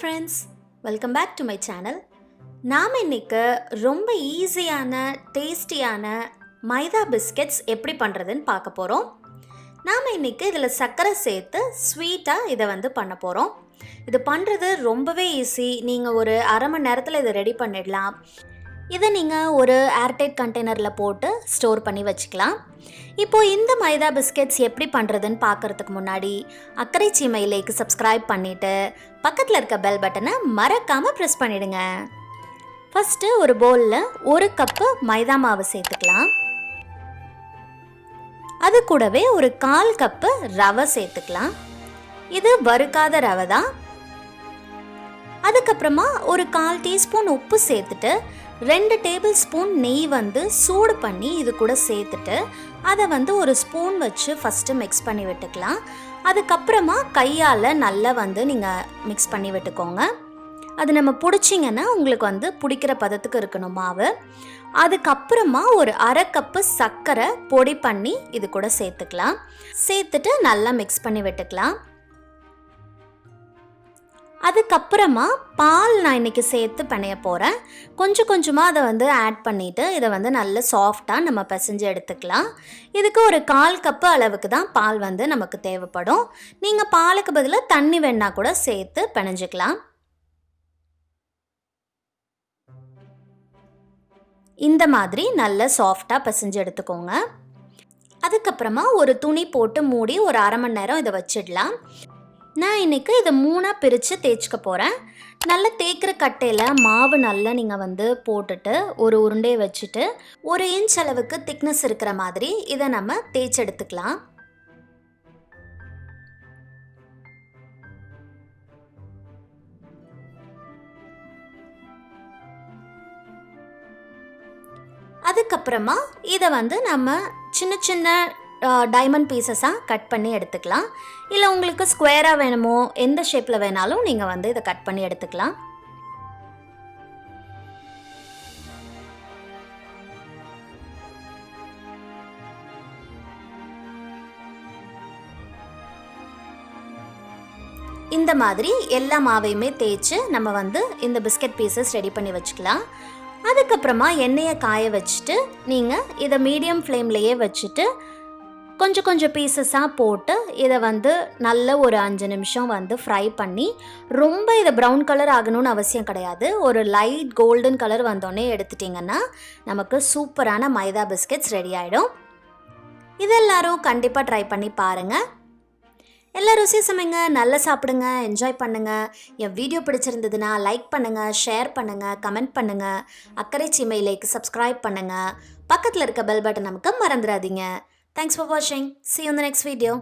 friends, welcome back to my channel. நாம் இன்னைக்கு ரொம்ப ஈஸியான டேஸ்டியான மைதா பிஸ்கெட்ஸ் எப்படி பண்ணுறதுன்னு பார்க்க போகிறோம். நாம் இன்னைக்கு இதில் சர்க்கரை சேர்த்து ஸ்வீட்டாக இதை பண்ண போகிறோம். இது பண்ணுறது ரொம்பவே ஈஸி. நீங்கள் ஒரு அரை மணி நேரத்தில் இதை ரெடி பண்ணிடலாம். இதை நீங்கள் ஒரு ஏர்டைட் கண்டெய்னரில் போட்டு ஸ்டோர் பண்ணி வச்சுக்கலாம். இப்போது இந்த மைதா பிஸ்கெட்ஸ் எப்படி பண்ணுறதுன்னு பார்க்குறதுக்கு முன்னாடி அக்கறை சீமையிலேக்கு சப்ஸ்கிரைப் பண்ணிவிட்டு பக்கத்தில் இருக்க பெல் பட்டனை மறக்காமல் ப்ரெஸ் பண்ணிவிடுங்க. ஃபஸ்ட்டு ஒரு பவுலில் 1 கப்பு மைதா மாவு சேர்த்துக்கலாம். அது கூடவே ஒரு 1/4 கப்பு ரவை சேர்த்துக்கலாம். இது வறுக்காத ரவை தான். அதுக்கப்புறமா ஒரு 1/4 டீஸ்பூன் உப்பு சேர்த்துட்டு 2 டேபிள் ஸ்பூன் நெய் சூடு பண்ணி இது கூட சேர்த்துட்டு அதை ஒரு ஸ்பூன் வச்சு ஃபஸ்ட்டு மிக்ஸ் பண்ணி விட்டுக்கலாம். அதுக்கப்புறமா கையால் நல்லா நீங்கள் மிக்ஸ் பண்ணி விட்டுக்கோங்க. அது நம்ம பிடிச்சிங்கன்னா உங்களுக்கு பிடிக்கிற பதத்துக்கு இருக்கணும் மாவு. அதுக்கப்புறமா ஒரு 1/2 கப்பு சர்க்கரை பொடி பண்ணி இது கூட சேர்த்துக்கலாம். சேர்த்துட்டு நல்லா மிக்ஸ் பண்ணி விட்டுக்கலாம். அதுக்கப்புறமா பால் நான் இன்றைக்கி சேர்த்து பிணைய போகிறேன். கொஞ்சம் கொஞ்சமாக அதை ஆட் பண்ணிவிட்டு இதை நல்ல சாஃப்டாக நம்ம பிசைஞ்சு எடுத்துக்கலாம். இதுக்கு ஒரு 1/4 கப்பு அளவுக்கு தான் பால் நமக்கு தேவைப்படும். நீங்கள் பாலுக்கு பதிலாக தண்ணி வேணால் கூட சேர்த்து பிணைஞ்சிக்கலாம். இந்த மாதிரி நல்ல சாஃப்டாக பிசைஞ்சு எடுத்துக்கோங்க. அதுக்கப்புறமா ஒரு துணி போட்டு மூடி ஒரு அரை மணி நேரம் இதை வச்சிடலாம். நான் இன்றைக்கி இதை 3ஆக பிரித்து தேய்ச்சிக்க போகிறேன். நல்லா தேய்க்கிற கட்டையில் மாவு நல்லா நீங்கள் போட்டுட்டு ஒரு உருண்டையை வச்சுட்டு 1 இன்ச் அளவுக்கு திக்னஸ் இருக்கிற மாதிரி இதை நம்ம தேய்ச்சி எடுத்துக்கலாம். அதுக்கப்புறமா இதை நம்ம சின்ன சின்ன டைமண்ட் பீசஸாக கட் பண்ணி எடுத்துக்கலாம். இல்லை உங்களுக்கு ஸ்கொயராக வேணுமோ எந்த ஷேப்பில் வேணாலும் நீங்கள் இதை கட் பண்ணி எடுத்துக்கலாம். இந்த மாதிரி எல்லா மாவையுமே தேய்ச்சி நம்ம இந்த பிஸ்கெட் பீசஸ் ரெடி பண்ணி வச்சுக்கலாம். அதுக்கப்புறமா எண்ணெயை காய வச்சுட்டு நீங்கள் இதை மீடியம் ஃப்ளேம்லேயே வச்சுட்டு கொஞ்சம் கொஞ்சம் பீசஸாக போட்டு இதை நல்ல ஒரு 5 நிமிஷம் ஃப்ரை பண்ணி, ரொம்ப இதை ப்ரௌன் கலர் ஆகணும்னு அவசியம் கிடையாது. ஒரு லைட் கோல்டன் கலர் வந்தோடனே எடுத்துட்டிங்கன்னா நமக்கு சூப்பரான மைதா பிஸ்கெட்ஸ் ரெடி ஆகிடும். இது எல்லோரும் கண்டிப்பாக ட்ரை பண்ணி பாருங்கள். எல்லாம் ருசி சமைங்க, நல்லா சாப்பிடுங்க, என்ஜாய் பண்ணுங்கள். என் வீடியோ பிடிச்சிருந்ததுன்னா லைக் பண்ணுங்கள், ஷேர் பண்ணுங்கள், கமெண்ட் பண்ணுங்கள். அக்கறை சீமையிலேக்கு சப்ஸ்கிரைப் பண்ணுங்கள். பக்கத்தில் இருக்க பெல் பட்டன் நமக்கு மறந்துடாதீங்க. Thanks for watching. See you in the next video.